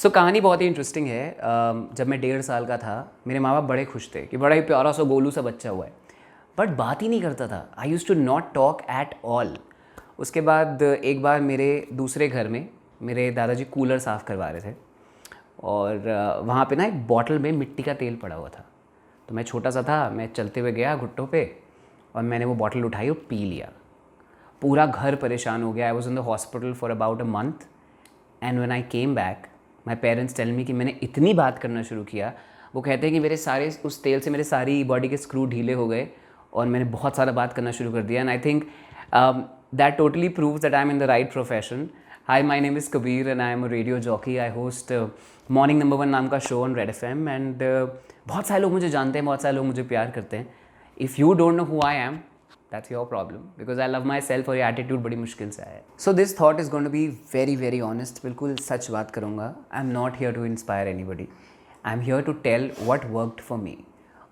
कहानी बहुत ही इंटरेस्टिंग है। जब मैं 1.5 साल का था, मेरे माँ बाप बड़े खुश थे कि बड़ा ही प्यारा सा गोलू सा बच्चा हुआ है, बट बात ही नहीं करता था। I use to not talk at all. उसके बाद एक बार मेरे दूसरे घर में मेरे दादाजी कूलर साफ़ करवा रहे थे और वहाँ पे ना एक बॉटल में मिट्टी का तेल पड़ा हुआ था। तो मैं छोटा सा था, मैं चलते हुए गया घुट्टों पे और मैंने वो बॉटल उठाई और पी लिया। पूरा घर परेशान हो गया। I was in the hospital for about a month and when I came back my parents tell me कि मैंने इतनी बात करना शुरू किया। वो कहते हैं कि मेरे सारे उस तेल से मेरे सारी बॉडी के स्क्रू ढीले हो गए और मैंने बहुत सारा बात करना शुरू कर दिया। And I think that totally proves that I am in the right profession. High, my name is Kabir and I am a radio jockey. I host morning number 1 नाम का show on red FM and बहुत सारे लोग मुझे जानते हैं, बहुत सारे लोग मुझे प्यार करते हैं। If you don't know who I am, that's your problem because I love myself और ये एटीट्यूड बड़ी मुश्किल से आया है। So this thought is going to be very very honest. बिल्कुल सच बात करूँगा। I am not here to inspire anybody, I am here to tell what worked for me.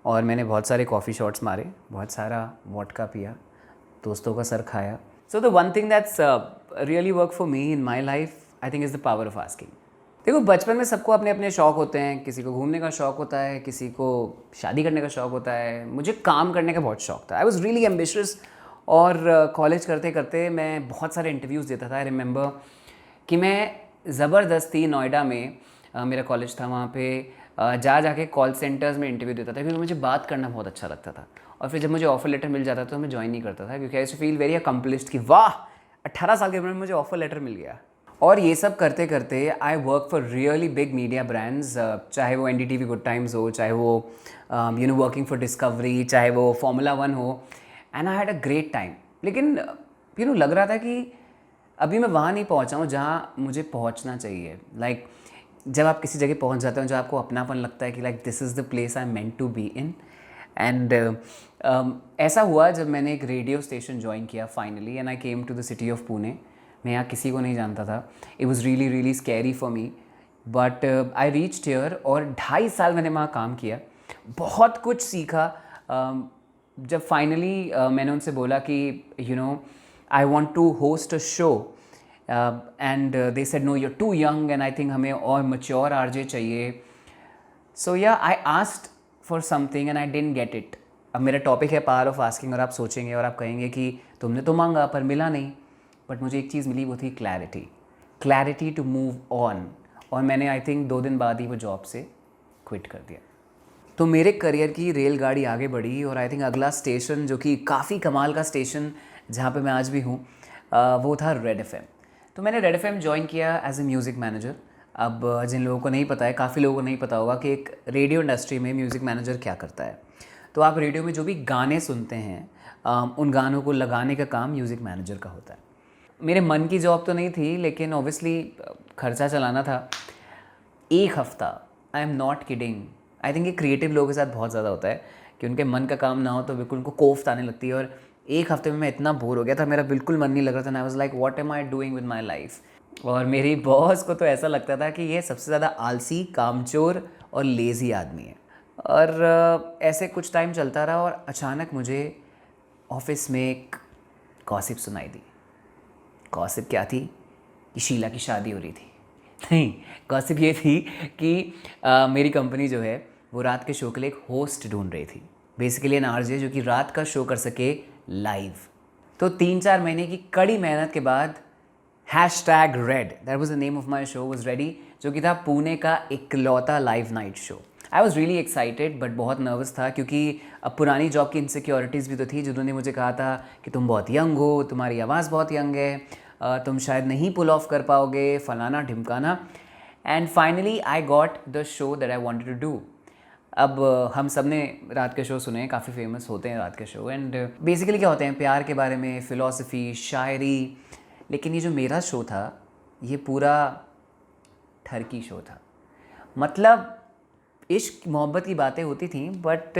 और मैंने बहुत सारे कॉफ़ी शॉट्स मारे, बहुत सारा वोडका पिया, दोस्तों का सर खाया। So the one thing that's really work for me in my life I think is the power of asking. देखो, बचपन में सबको अपने अपने शौक़ होते हैं। किसी को घूमने का शौक़ होता है, किसी को शादी करने का शौक़ होता है। मुझे काम करने का बहुत शौक़ था। आई वॉज़ रियली एम्बिशियस और कॉलेज करते करते मैं बहुत सारे इंटरव्यूज़ देता था। आई रिमेंबर कि मैं ज़बरदस्ती नोएडा में मेरा कॉलेज था, वहाँ पे जाके कॉल सेंटर्स में इंटरव्यू देता था क्योंकि मुझे बात करना बहुत अच्छा लगता था। और फिर जब मुझे ऑफ़र लेटर मिल जाता तो मैं ज्वाइन नहीं करता था क्योंकि आई फील वेरी अकम्पलिश्ड कि वाह, 18 साल की उम्र में मुझे ऑफ़र लेटर मिल गया। और ये सब करते करते I work for really big media brands, चाहे वो NDTV गुड टाइम्स हो, चाहे वो वर्किंग फॉर डिस्कवरी, चाहे वो Formula 1 हो। And I had a great time. लेकिन लग रहा था कि अभी मैं वहाँ नहीं पहुँचा हूँ जहाँ मुझे पहुँचना चाहिए। लाइक जब आप किसी जगह पहुँच जाते हो जब आपको अपनापन लगता है कि like this is the place I am meant to be in. And ऐसा हुआ जब मैंने एक रेडियो स्टेशन ज्वाइन किया finally and I came to the city of Pune. मैं यहाँ किसी को नहीं जानता था। It was really really scary for me, but I reached here और 2.5 साल मैंने वहाँ काम किया, बहुत कुछ सीखा। जब फाइनली मैंने उनसे बोला कि I want to host a show and they said no, you are too young and I think हमें और मच्योर RJ चाहिए। So yeah I asked for something and I didn't get it. अब मेरा topic है power of asking और आप सोचेंगे और आप कहेंगे कि तुमने तो मांगा पर मिला नहीं। बट मुझे एक चीज़ मिली, वो थी क्लैरिटी टू मूव ऑन। और मैंने आई थिंक 2 दिन बाद ही वो जॉब से क्विट कर दिया। तो मेरे करियर की रेलगाड़ी आगे बढ़ी और आई थिंक अगला स्टेशन, जो कि काफ़ी कमाल का स्टेशन जहाँ पे मैं आज भी हूँ, वो था रेड FM। तो मैंने रेड FM ज्वाइन किया एज ए म्यूज़िक मैनेजर। अब जिन लोगों को नहीं पता है, काफ़ी लोगों को नहीं पता होगा कि एक रेडियो इंडस्ट्री में म्यूज़िक मैनेजर क्या करता है। तो आप रेडियो में जो भी गाने सुनते हैं, उन गानों को लगाने का काम म्यूज़िक मैनेजर का होता है। मेरे मन की जॉब तो नहीं थी, लेकिन ऑब्वियसली खर्चा चलाना था। 1 हफ़्ता, आई am not kidding, I think ये क्रिएटिव लोगों के साथ बहुत ज़्यादा होता है कि उनके मन का काम ना हो तो बिल्कुल उनको कोफ्त आने लगती है। और 1 हफ़्ते में मैं इतना बोर हो गया था, मेरा बिल्कुल मन नहीं लग रहा था। I was like what am I doing with my life. और मेरी बॉस को तो ऐसा लगता था कि ये सबसे ज़्यादा आलसी, कामचोर और लेज़ी आदमी है। और ऐसे कुछ टाइम चलता रहा और अचानक मुझे ऑफिस में एक गॉसिप सुनाई दी। गॉसिप क्या थी कि शीला की शादी हो रही थी। नहीं, गॉसिप ये थी कि मेरी कंपनी जो है वो रात के शो के लिए एक होस्ट ढूंढ रही थी। बेसिकली एन RJ जो कि रात का शो कर सके लाइव। तो 3-4 महीने की कड़ी मेहनत के बाद #red, that was the name of my show, was ready, जो कि था पुणे का इकलौता live night show. I was really excited but बहुत नर्वस था क्योंकि अब पुरानी जॉब की इनसिक्योरिटीज़ भी तो थी। जिन्होंने मुझे कहा था कि तुम बहुत यंग हो, तुम्हारी आवाज़ बहुत यंग है, तुम शायद नहीं पुल ऑफ कर पाओगे, फलाना ढिमकाना। And finally I got the show that I wanted to do. अब हम सब ने रात के शो सुने हैं, काफ़ी फेमस होते हैं रात के शो। एंड बेसिकली क्या होते हैं, प्यार के बारे में, फ़िलॉसफी, शायरी। लेकिन ये जो मेरा शो था, ये पूरा ठरकी शो था। मतलब इश्क मोहब्बत की बातें होती थी, बट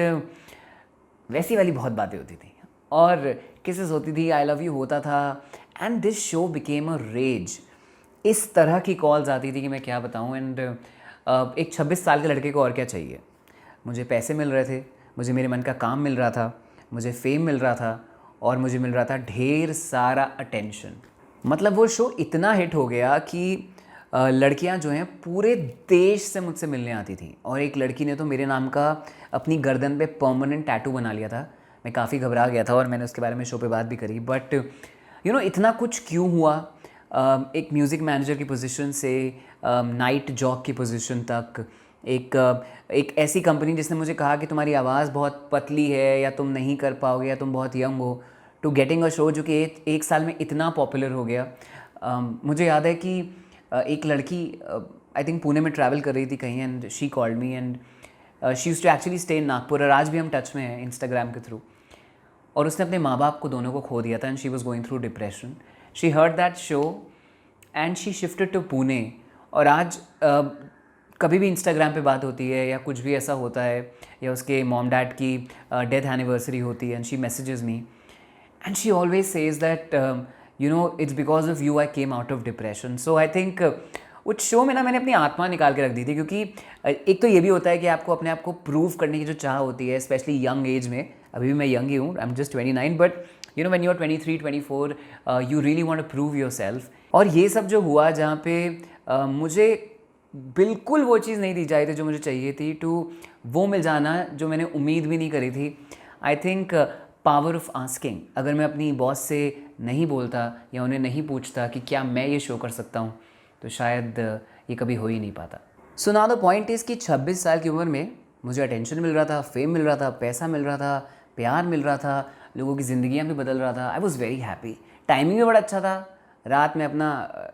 वैसी वाली बहुत बातें होती थी और किसेस होती थी, आई लव यू होता था। And this show became a rage. इस तरह की कॉल्स आती थी कि मैं क्या बताऊं। एंड एक 26 साल के लड़के को और क्या चाहिए। मुझे पैसे मिल रहे थे, मुझे मेरे मन का काम मिल रहा था, मुझे फेम मिल रहा था और मुझे मिल रहा था ढेर सारा अटेंशन। मतलब वो शो इतना हिट हो गया कि लड़कियां जो हैं पूरे देश से मुझसे मिलने आती थी, और एक लड़की ने तो मेरे नाम का अपनी गर्दन पे परमानेंट टैटू बना लिया था। मैं काफ़ी घबरा गया था और मैंने उसके बारे में शो पे बात भी करी। बट इतना कुछ क्यों हुआ? एक म्यूज़िक मैनेजर की पोजीशन से नाइट जॉक की पोजीशन तक, एक ऐसी कंपनी जिसने मुझे कहा कि तुम्हारी आवाज़ बहुत पतली है या तुम नहीं कर पाओगे या तुम बहुत यंग हो, टू गेटिंग अ शो जो कि एक साल में इतना पॉपुलर हो गया। मुझे याद है कि एक लड़की आई थिंक पुणे में ट्रैवल कर रही थी कहीं, and she called me and she used to actually stay in Nagpur, और आज भी हम टच में हैं इंस्टाग्राम के थ्रू। और उसने अपने माँ बाप को दोनों को खो दिया था, and she was going through depression. She heard that show and she shifted to Pune. और आज कभी भी इंस्टाग्राम पे बात होती है या कुछ भी ऐसा होता है, या उसके मॉम डैड की डेथ एनिवर्सरी होती है, and she messages me and she always says that it's because of you I came out of depression. So I think उस शो में ना मैंने अपनी आत्मा निकाल के रख दी थी, क्योंकि एक तो ये भी होता है कि आपको अपने आप को प्रूव करने की जो चाह होती है, स्पेशली यंग एज में। अभी भी मैं यंग ही हूँ, I am just 29, but when you are 23, 24 you really want to prove yourself. और ये सब जो हुआ जहाँ पे मुझे बिल्कुल वो चीज़ नहीं दी जा रही थी जो मुझे चाहिए थी, टू वो मिल जाना जो मैंने उम्मीद भी नहीं करी थी। I think power of asking, अगर मैं अपनी बॉस से नहीं बोलता या उन्हें नहीं पूछता कि क्या मैं ये शो कर सकता हूँ, तो शायद ये कभी हो ही नहीं पाता। So now the point is कि 26 साल की उम्र में मुझे अटेंशन मिल रहा था, फेम मिल रहा था, पैसा मिल रहा था, प्यार मिल रहा था, लोगों की ज़िंदगियाँ भी बदल रहा था। I was very happy, timing भी बड़ा अच्छा था। रात में अपना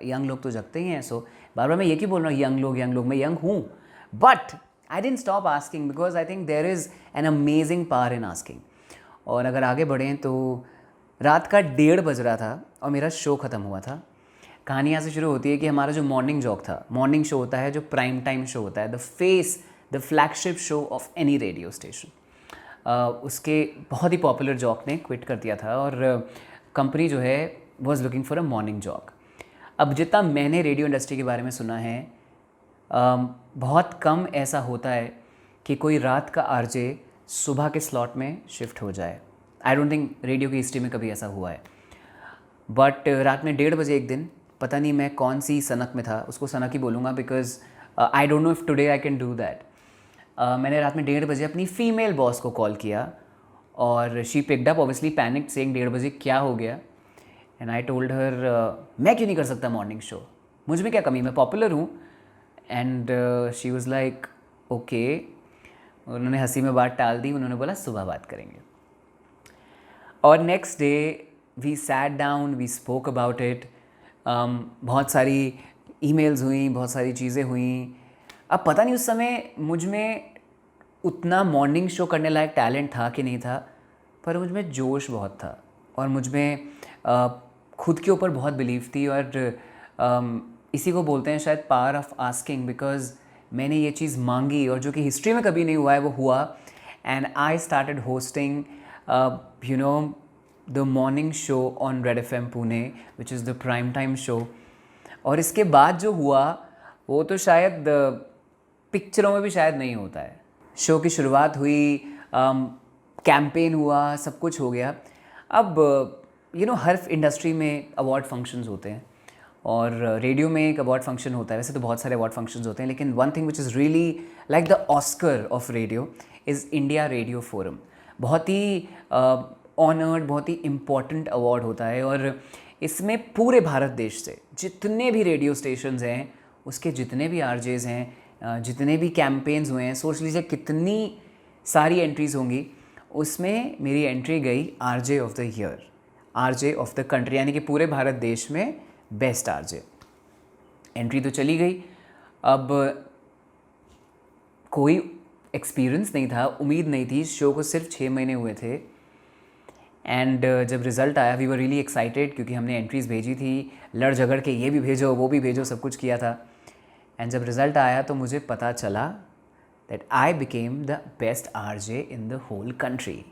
यंग लोग तो जगते ही हैं, सो बार बार मैं ये क्यों बोल रहा हूँ यंग लोग, मैं यंग हूँ। But I didn't stop asking, because I think there is an amazing power in asking. और अगर आगे बढ़ें तो रात का 1:30 बज रहा था और मेरा शो ख़त्म हुआ था। कहानी यहाँ से शुरू होती है कि हमारा जो मॉर्निंग जॉक था, मॉर्निंग शो होता है जो प्राइम टाइम शो होता है, the flagship show of any radio station, उसके बहुत ही पॉपुलर जॉक ने क्विट कर दिया था, और कंपनी जो है was looking for a morning jock. अब जितना मैंने रेडियो इंडस्ट्री के बारे में सुना है, बहुत कम ऐसा होता है कि कोई रात का आरजे सुबह के स्लॉट में शिफ्ट हो जाए। आई डोंट थिंक रेडियो की हिस्ट्री में कभी ऐसा हुआ है। बट रात में 1:30 बजे एक दिन, पता नहीं मैं कौन सी सनक में था, उसको सनक ही बोलूँगा because I don't know if today I can do that. मैंने रात में 1:30 बजे अपनी फ़ीमेल बॉस को कॉल किया, और she picked up, obviously panic, saying 1:30 बजे क्या हो गया। एंड आई टोल्ड हर मैं क्यों नहीं कर सकता मॉर्निंग शो, मुझ में क्या कमी, मैं पॉपुलर हूँ। And she was like okay. उन्होंने हंसी में बात टाल दी, उन्होंने बोला सुबह बात करेंगे। और next day we sat down, we spoke about it. बहुत सारी ईमेल्स हुई, बहुत सारी चीज़ें हुई। अब पता नहीं उस समय मुझ में उतना मॉर्निंग शो करने लायक टैलेंट था कि नहीं था, पर मुझ में जोश बहुत था, और मुझ में खुद के ऊपर बहुत बिलीव थी। और इसी को बोलते हैं शायद पावर ऑफ आस्किंग, बिकॉज मैंने ये चीज़ मांगी, और जो कि हिस्ट्री में कभी नहीं हुआ है वो हुआ। And I started hosting the morning show on red FM Pune, which is the prime time show. और इसके बाद जो हुआ वो तो शायद पिक्चरों में भी शायद नहीं होता है। शो की शुरुआत हुई, कैंपेन हुआ, सब कुछ हो गया। अब हर इंडस्ट्री में अवार्ड फंक्शंस होते हैं, और रेडियो में एक अवार्ड फंक्शन होता है। वैसे तो बहुत सारे अवार्ड फंक्शंस होते हैं, लेकिन one thing which is really like the Oscar of radio is India radio forum. बहुत ही ऑनर्ड, बहुत ही इम्पॉर्टेंट अवार्ड होता है, और इसमें पूरे भारत देश से जितने भी रेडियो स्टेशंस हैं, उसके जितने भी आरजेज़ हैं, जितने भी कैंपेन्स हुए हैं, सोच लीजिए कितनी सारी एंट्रीज़ होंगी, उसमें मेरी एंट्री गई RJ of the year, RJ of the country, यानी कि पूरे भारत देश में बेस्ट आरजे। एंट्री तो चली गई। अब कोई एक्सपीरियंस नहीं था, उम्मीद नहीं थी, शो को सिर्फ 6 महीने हुए थे। एंड जब रिज़ल्ट आया, वी वर रियली एक्साइटेड, क्योंकि हमने एंट्रीज़ भेजी थी, लड़ झगड़ के ये भी भेजो वो भी भेजो, सब कुछ किया था। एंड जब रिज़ल्ट आया तो मुझे पता चला that I became the best RJ in the whole country.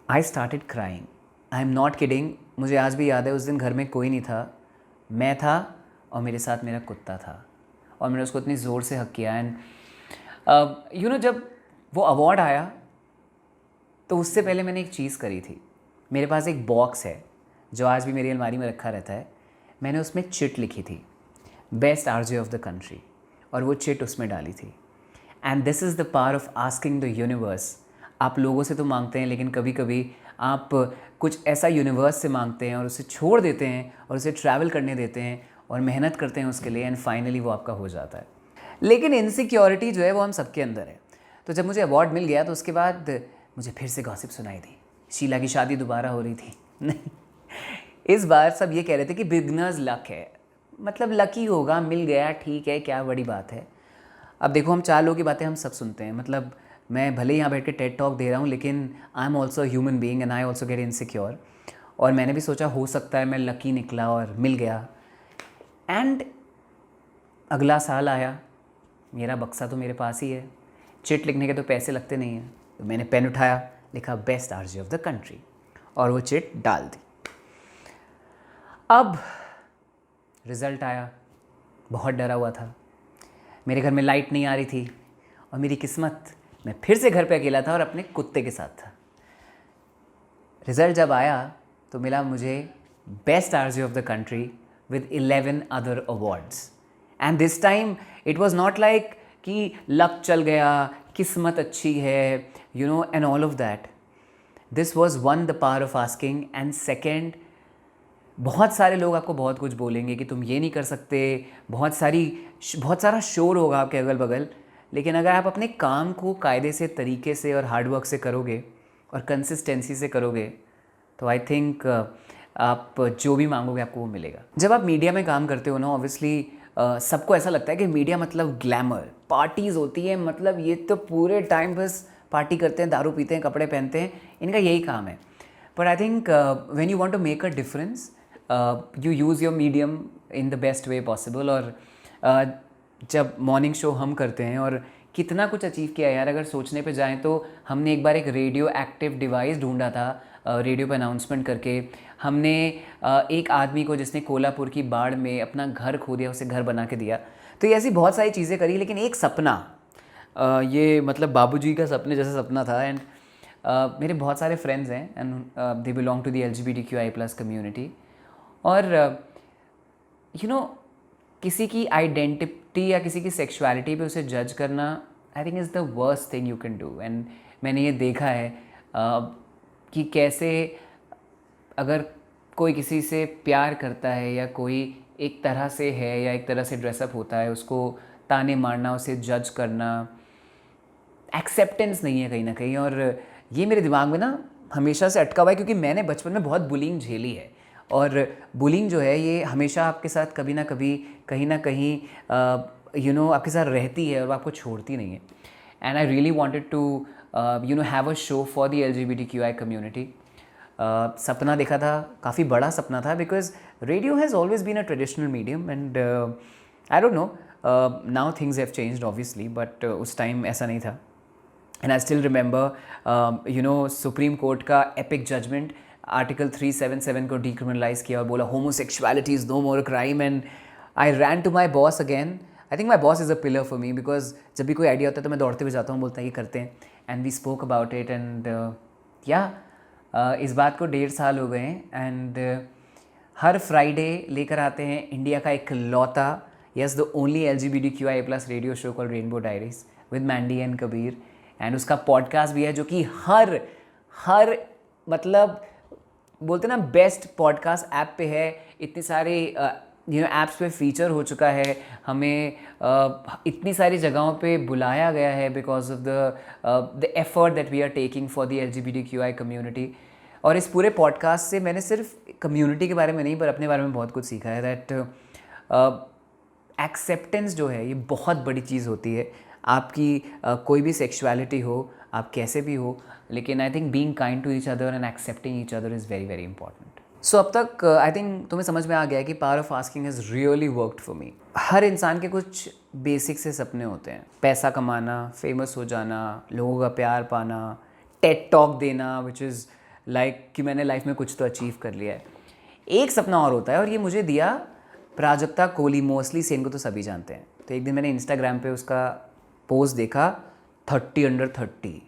I started crying, I am not kidding. मुझे आज भी याद है, उस दिन घर में कोई नहीं था, मैं था और मेरे साथ मेरा कुत्ता था, और मैंने उसको इतनी ज़ोर से हक किया। एंड जब वो अवार्ड आया तो उससे पहले मैंने एक चीज़ करी थी। मेरे पास एक बॉक्स है जो आज भी मेरी अलमारी में रखा रहता है। मैंने उसमें चिट लिखी थी, best RJ of the country, और वो चिट उसमें डाली थी। And this is the power of asking the universe. आप लोगों से तो मांगते हैं, लेकिन कभी कभी आप कुछ ऐसा यूनिवर्स से मांगते हैं और उसे छोड़ देते हैं और उसे ट्रैवल करने देते हैं और मेहनत करते हैं उसके लिए, एंड फाइनली वो आपका हो जाता है। लेकिन इनसिक्योरिटी जो है वो हम सबके अंदर है। तो जब मुझे अवार्ड मिल गया तो उसके बाद मुझे फिर से गॉसिप सुनाई दी, शीला की शादी दोबारा हो रही थी। नहीं, इस बार सब ये कह रहे थे कि बिगनर्स लक है, मतलब लकी होगा, मिल गया, ठीक है, क्या बड़ी बात है। अब देखो, हम 4 लोगों की बातें हम सब सुनते हैं, मतलब मैं भले ही यहाँ बैठ के टेड टॉक दे रहा हूँ, लेकिन I am also human being and I also get insecure. और मैंने भी सोचा हो सकता है मैं लकी निकला और मिल गया। एंड अगला साल आया, मेरा बक्सा तो मेरे पास ही है, चिट लिखने के तो पैसे लगते नहीं हैं, तो मैंने पेन उठाया, लिखा best RJ of the country, और वो चिट डाल दी। अब रिज़ल्ट आया, बहुत डरा हुआ था, मेरे घर में लाइट नहीं आ रही थी, और मेरी किस्मत, मैं फिर से घर पे अकेला था और अपने कुत्ते के साथ था। रिज़ल्ट जब आया तो मिला मुझे best RJ of the country with 11 other awards. And this time it was not like कि लक चल गया, किस्मत अच्छी है, you know, and all of that. This was one, the power of asking, and second, बहुत सारे लोग आपको बहुत कुछ बोलेंगे कि तुम ये नहीं कर सकते, बहुत सारा शोर होगा आपके अगल बगल, लेकिन अगर आप अपने काम को कायदे से, तरीके से और हार्डवर्क से करोगे और कंसिस्टेंसी से करोगे, तो आई थिंक आप जो भी मांगोगे आपको वो मिलेगा। जब आप मीडिया में काम करते हो ना, ऑब्वियसली सबको ऐसा लगता है कि मीडिया मतलब ग्लैमर, पार्टीज़ होती है, मतलब ये तो पूरे टाइम बस पार्टी करते हैं, दारू पीते हैं, कपड़े पहनते हैं, इनका यही काम है। But I think when you want to make a difference, you use your medium in the best way possible. और जब मॉर्निंग शो हम करते हैं, और कितना कुछ अचीव किया यार, अगर सोचने पे जाएं तो हमने एक बार एक रेडियो एक्टिव डिवाइस ढूंढा था, रेडियो पे अनाउंसमेंट करके। हमने एक आदमी को जिसने कोल्हापुर की बाढ़ में अपना घर खो दिया, उसे घर बना के दिया। तो ये ऐसी बहुत सारी चीज़ें करी, लेकिन एक सपना, ये मतलब बाबूजी का सपने जैसा सपना था। एंड मेरे बहुत सारे फ्रेंड्स हैं, and they belong to the LGBTQI+ community. और यू नो, किसी की आइडेंटिटी या किसी की सेक्सुअलिटी पे उसे जज करना, I think is the worst thing you can do. And मैंने ये देखा है कि कैसे अगर कोई किसी से प्यार करता है, या कोई एक तरह से है या एक तरह से ड्रेसअप होता है, उसको ताने मारना, उसे जज करना, एक्सेप्टेंस नहीं है कहीं ना कहीं। और ये मेरे दिमाग में ना हमेशा से अटका हुआ है, क्योंकि मैंने बचपन में बहुत बुलिंग झेली है। और बुलिंग जो है ये हमेशा आपके साथ कभी ना कभी, कहीं ना कहीं यू नो आपके साथ रहती है और आपको छोड़ती नहीं है। And I really wanted to you know have a show for the LGBTQI community. सपना देखा था, काफ़ी बड़ा सपना था, because radio has always been a traditional medium. And I don't know, now things have changed obviously, but उस time ऐसा नहीं था। And I still remember you know Supreme Court का एपिक जजमेंट, आर्टिकल 377 को डिक्रिमिनलाइज़ किया और बोला homosexuality is no more crime. And I ran to my boss again. I think my boss is a pillar for me, because जब भी कोई idea होता है तो मैं दौड़ते हुए जाता हूँ, बोलता है ये करते हैं। And we spoke about it, and या इस बात को 1.5 साल हो गए हैं। एंड हर फ्राइडे लेकर आते हैं इंडिया का एक लौता, yes, the only LGBTQI+ radio show called rainbow diaries with Mandy and Kabir. And उसका पॉडकास्ट भी है, जो कि हर मतलब बोलते ना बेस्ट पॉडकास्ट ऐप पे है। इतने सारे you know apps pay feature हो चुका है, हमें इतनी सारी जगहों पे बुलाया गया है because of the effort that we are taking for the LGBTQI community. और इस पूरे पॉडकास्ट से मैंने सिर्फ कम्युनिटी के बारे में नहीं, पर अपने बारे में बहुत कुछ सीखा है। दैट एक्सेप्टेंस जो है ये बहुत बड़ी चीज़ होती है। आपकी कोई भी सेक्सुअलिटी हो, आप कैसे भी हो, लेकिन I think being kind to each other and accepting each other is very very important. So अब तक आई थिंक तुम्हें समझ में आ गया कि power of asking has really worked for me. हर इंसान के कुछ बेसिक से सपने होते हैं, पैसा कमाना, फेमस हो जाना, लोगों का प्यार पाना, टेड टॉक देना, विच इज़ लाइक कि मैंने लाइफ में कुछ तो अचीव कर लिया है। एक सपना और होता है, और ये मुझे दिया प्राजक्ता कोहली, मोस्टली सेन को तो सभी जानते हैं। तो एक दिन मैंने इंस्टाग्राम पे उसका पोस्ट देखा 30 अंडर 30,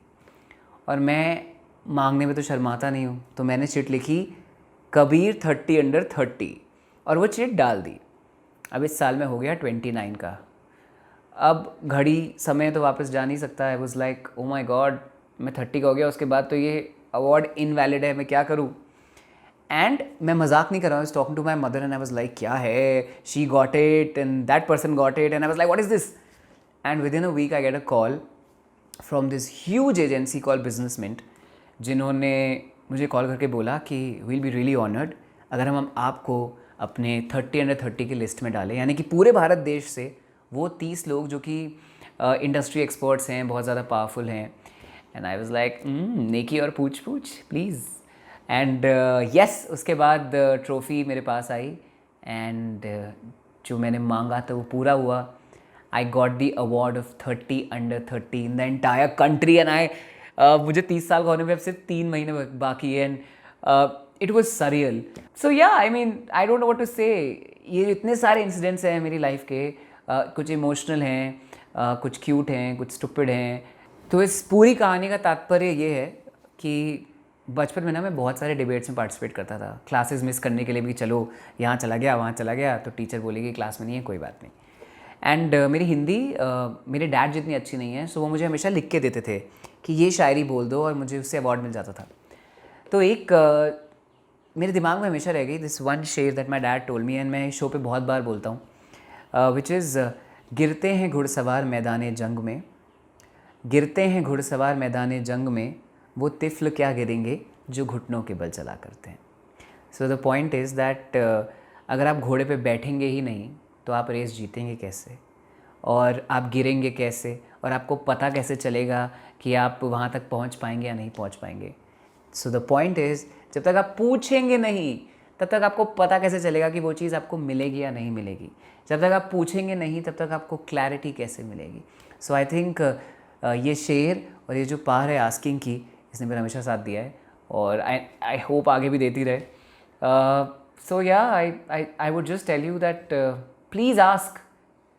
और मैं मांगने में तो शर्माता नहीं हूँ, तो मैंने चिट लिखी कबीर 30 अंडर 30, और वो चिट डाल दी। अब इस साल में हो गया 29 का। अब घड़ी समय तो वापस जा नहीं सकता। आई was like oh my God, मैं 30 का हो गया, उसके बाद तो ये अवार्ड इनवैलिड है, मैं क्या करूँ। एंड मैं मजाक नहीं कर रहा हूँ, talking to my mother and I was like क्या है, she got it and that person got it and I was like what is this. And within a week I get a call from this huge agency called Business Mint, जिन्होंने मुझे call करके बोला कि we'll be really honoured अगर हम आपको अपने 30 under 30 की लिस्ट में डालें, यानी कि पूरे भारत देश से वो 30 लोग जो कि इंडस्ट्री एक्सपर्ट्स हैं, बहुत ज़्यादा पावरफुल हैं। एंड आई वाज लाइक नेकी और पूछ पूछ प्लीज़। एंड यस, उसके बाद ट्रॉफ़ी मेरे पास आई एंड जो मैंने मांगा था वो पूरा हुआ। I got the award of 30 under 30 in the entire country and I मुझे 30 साल का होने में अब सिर्फ 3 महीने बाकी है and it was surreal. So yeah I mean I don't know what to say. ये इतने सारे इंसिडेंट्स हैं मेरी लाइफ के, कुछ इमोशनल हैं, कुछ क्यूट हैं, कुछ स्टुपिड हैं। तो इस पूरी कहानी का तात्पर्य ये है कि बचपन में ना मैं बहुत सारे डिबेट्स में पार्टिसिपेट करता था, क्लासेस मिस करने के लिए भी, चलो यहाँ चला गया वहाँ चला गया तो टीचर बोलेगी क्लास में नहीं है, कोई बात नहीं। एंड मेरी हिंदी मेरे डैड जितनी अच्छी नहीं है, सो वो मुझे हमेशा लिख के देते थे कि ये शायरी बोल दो और मुझे उससे अवार्ड मिल जाता था। तो एक मेरे दिमाग में हमेशा रह गई दिस वन शेर that my dad told me and मैं इस शो पे बहुत बार बोलता हूँ, विच इज़ गिरते हैं घुड़सवार मैदान जंग में, गिरते हैं घुड़सवार मैदान जंग में, वो तिफ़्ल क्या गिरेंगे जो घुटनों के बल चला करते हैं। So the point is that अगर आप घोड़े पे बैठेंगे ही नहीं तो आप रेस जीतेंगे कैसे, और आप गिरेंगे कैसे, और आपको पता कैसे चलेगा कि आप वहाँ तक पहुँच पाएंगे या नहीं पहुँच पाएंगे। सो द पॉइंट इज़ जब तक आप पूछेंगे नहीं तब तक आपको पता कैसे चलेगा कि वो चीज़ आपको मिलेगी या नहीं मिलेगी। जब तक आप पूछेंगे नहीं तब तक आपको क्लैरिटी कैसे मिलेगी। सो आई थिंक ये शेर और ये जो पावर है आस्किंग की, इसने मेरा हमेशा साथ दिया है और आई होप आगे भी देती रहे। So yeah I would just tell you that please ask,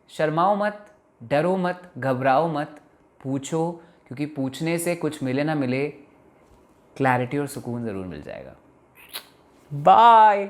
शर्माओ मत, डरो मत, घबराओ मत, पूछो, क्योंकि पूछने से कुछ मिले ना मिले क्लैरिटी और सुकून ज़रूर मिल जाएगा। बाय।